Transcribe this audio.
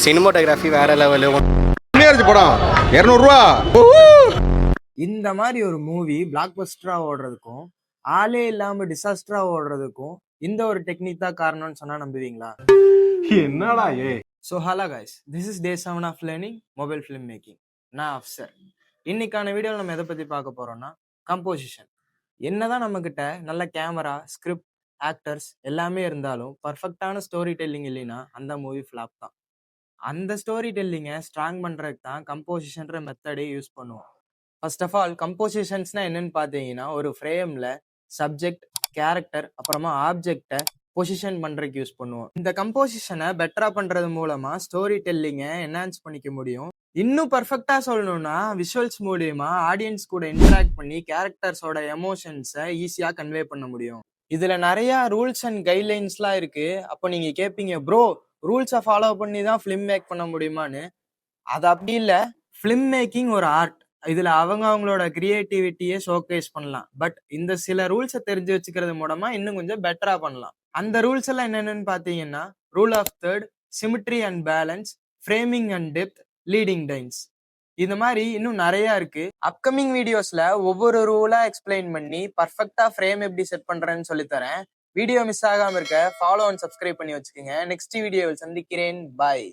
Cinematography வேற level. படம் 200 ரூபா. இந்த மாதிரி ஒரு மூவி பிளாக் பஸ்டரா ஓடுறதுக்கும் ஆளே இல்லாம டிசாஸ்டரா ஓடுறதுக்கும் இந்த ஒரு டெக்னிக் தான் காரணம்னு சொன்னா நம்புவீங்களா? என்னடா so hello guys, this is day 7 of learning mobile film making. நான் அஃப்சர். இன்னைக்கான வீடியோவில் நம்ம எதை பற்றி பார்க்க போறோம்னா கம்போசிஷன். என்னதான் நம்ம கிட்ட நல்ல கேமரா, ஸ்கிரிப்ட், ஆக்டர்ஸ் எல்லாமே இருந்தாலும் பர்ஃபெக்டான ஸ்டோரி டெல்லிங் இல்லைன்னா அந்த மூவி ஃப்ளாப் தான். அந்த ஸ்டோரி டெல்லிங்கை ஸ்ட்ராங் பண்ணுறதுக்கு தான் கம்போசிஷன்ற மெத்தடே யூஸ் பண்ணுவோம். ஃபர்ஸ்ட் ஆஃப் ஆல் கம்போசிஷன்ஸ்னா என்னன்னு பார்த்தீங்கன்னா, ஒரு ஃப்ரேமில் சப்ஜெக்ட், கேரக்டர், அப்புறமா ஆப்ஜெக்டை பொசிஷன் பண்ணுறதுக்கு யூஸ் பண்ணுவோம். இந்த கம்போசிஷனை பெட்டராக பண்ணுறது மூலமாக ஸ்டோரி டெல்லிங்கை என்ஹான்ஸ் பண்ணிக்க முடியும். இன்னும் பர்ஃபெக்டாக சொல்லணும்னா விஷுவல்ஸ் மூலியமா ஆடியன்ஸ் கூட இன்டராக்ட் பண்ணி கேரக்டர்ஸோட எமோஷன்ஸை ஈஸியாக கன்வே பண்ண முடியும். இதில் நிறையா ரூல்ஸ் அண்ட் கைட்லைன்ஸ்லாம் இருக்குது. அப்போ நீங்கள் கேட்பீங்க, ப்ரோ ரூல்ஸை ஃபாலோ பண்ணி தான் ஃபிலிம் மேக் பண்ண முடியுமான்னு. அது அப்படி இல்லை. ஃபிலிம் மேக்கிங் ஒரு ஆர்ட். இதுல அவங்களோட கிரியேட்டிவிட்டியை ஷோகேஸ் பண்ணலாம். பட் இந்த சில ரூல்ஸை தெரிஞ்சு வச்சுக்கிறது மூலமா இன்னும் கொஞ்சம் பெட்டரா பண்ணலாம். அந்த ரூல்ஸ் எல்லாம் என்னென்னு பாத்தீங்கன்னா, rule of third, symmetry and balance, framing and depth, leading lines. இந்த மாதிரி இன்னும் நிறைய இருக்கு. அப்கமிங் வீடியோஸ்ல ஒவ்வொரு ரூலா எக்ஸ்பிளைன் பண்ணி பர்ஃபெக்டா ஃப்ரேம் எப்படி செட் பண்றேன்னு சொல்லித்தரேன். வீடியோ மிஸ் ஆகாம இருக்க ஃபாலோ அண்ட் சப்ஸ்கிரைப் பண்ணி வச்சுக்கோங்க. நெக்ஸ்ட் வீடியோவில் சந்திக்கிறேன். பாய்.